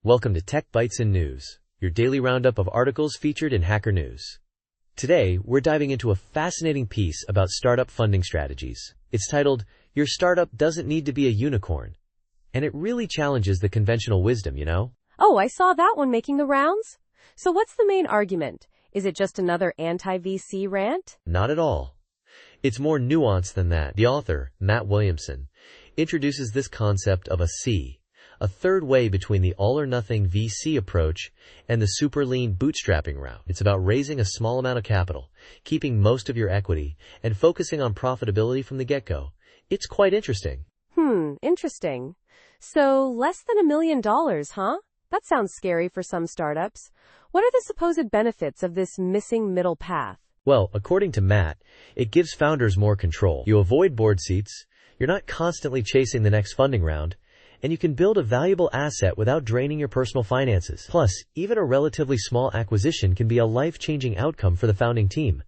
Welcome to Tech Bytes and News, your daily roundup of articles featured in Hacker News. Today, we're diving into a fascinating piece about startup funding strategies. It's titled, "Your Startup Doesn't Need to Be a Unicorn." And it really challenges the conventional wisdom, you know? Oh, I saw that one making the rounds. So what's the main argument? Is it just another anti-VC rant? Not at all. It's more nuanced than that. The author, Matt Williamson, introduces this concept of a C, a third way between the all-or-nothing VC approach and the super lean bootstrapping route. It's about raising a small amount of capital, keeping most of your equity, and focusing on profitability from the get-go. It's quite interesting. Interesting. So less than $1 million, huh? That sounds scary for some startups. What are the supposed benefits of this missing middle path? Well, according to Matt, it gives founders more control. You avoid board seats, you're not constantly chasing the next funding round, and you can build a valuable asset without draining your personal finances. Plus, even a relatively small acquisition can be a life-changing outcome for the founding team,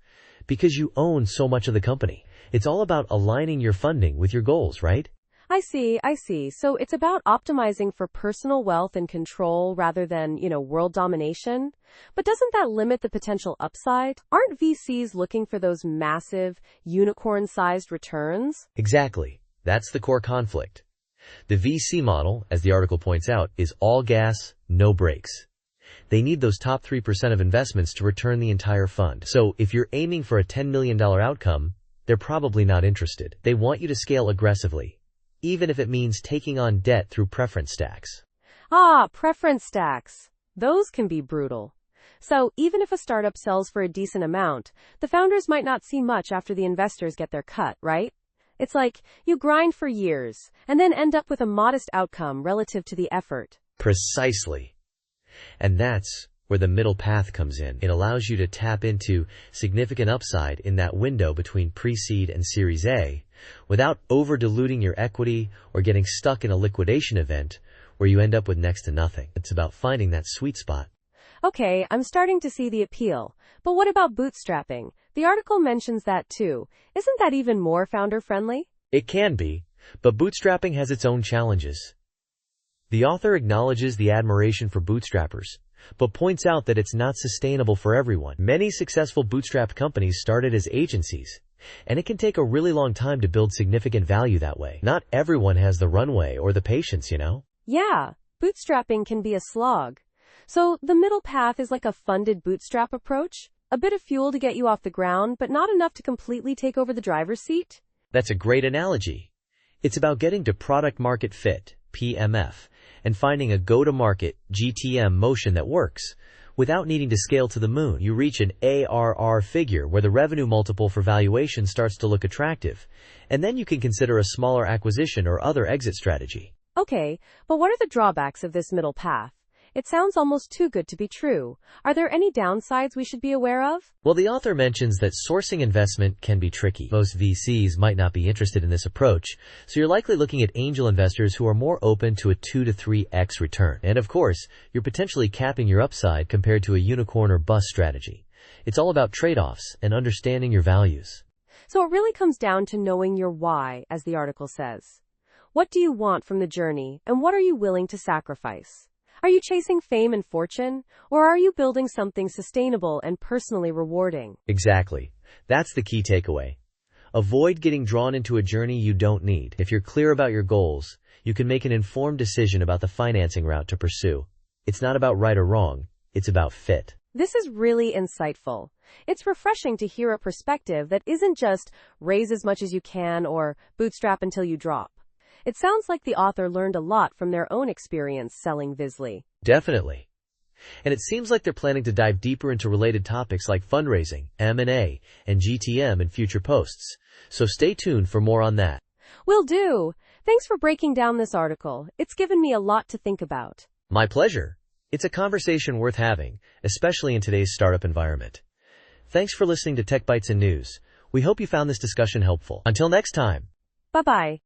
because you own so much of the company. It's all about aligning your funding with your goals, right? I see. So it's about optimizing for personal wealth and control rather than, world domination. But doesn't that limit the potential upside? Aren't VCs looking for those massive, unicorn-sized returns? Exactly. That's the core conflict. The VC model, as the article points out, is all gas, no brakes. They need those top 3% of investments to return the entire fund. So if you're aiming for a $10 million outcome, they're probably not interested. They want you to scale aggressively, even if it means taking on debt through preference stacks. Preference stacks. Those can be brutal. So even if a startup sells for a decent amount, the founders might not see much after the investors get their cut, right? It's like you grind for years and then end up with a modest outcome relative to the effort. Precisely. And that's where the middle path comes in. It allows you to tap into significant upside in that window between pre-seed and Series A without over-diluting your equity or getting stuck in a liquidation event where you end up with next to nothing. It's about finding that sweet spot. Okay, I'm starting to see the appeal. But what about bootstrapping? The article mentions that too. Isn't that even more founder-friendly? It can be, but bootstrapping has its own challenges. The author acknowledges the admiration for bootstrappers, but points out that it's not sustainable for everyone. Many successful bootstrapped companies started as agencies, and it can take a really long time to build significant value that way. Not everyone has the runway or the patience, you know? Yeah, bootstrapping can be a slog. So the middle path is like a funded bootstrap approach? A bit of fuel to get you off the ground, but not enough to completely take over the driver's seat? That's a great analogy. It's about getting to product market fit, PMF, and finding a go-to-market, GTM motion that works. Without needing to scale to the moon, you reach an ARR figure where the revenue multiple for valuation starts to look attractive, and then you can consider a smaller acquisition or other exit strategy. Okay, but what are the drawbacks of this middle path? It sounds almost too good to be true. Are there any downsides we should be aware of? Well, the author mentions that sourcing investment can be tricky. Most VCs might not be interested in this approach, so you're likely looking at angel investors who are more open to a 2 to 3x return. And of course, you're potentially capping your upside compared to a unicorn or bust strategy. It's all about trade-offs and understanding your values. So it really comes down to knowing your why, as the article says. What do you want from the journey, and what are you willing to sacrifice? Are you chasing fame and fortune, or are you building something sustainable and personally rewarding? Exactly. That's the key takeaway. Avoid getting drawn into a journey you don't need. If you're clear about your goals, you can make an informed decision about the financing route to pursue. It's not about right or wrong, it's about fit. This is really insightful. It's refreshing to hear a perspective that isn't just raise as much as you can or bootstrap until you drop. It sounds like the author learned a lot from their own experience selling Visly. Definitely. And it seems like they're planning to dive deeper into related topics like fundraising, M&A, and GTM in future posts. So stay tuned for more on that. Will do. Thanks for breaking down this article. It's given me a lot to think about. My pleasure. It's a conversation worth having, especially in today's startup environment. Thanks for listening to Tech Bytes and News. We hope you found this discussion helpful. Until next time. Bye-bye.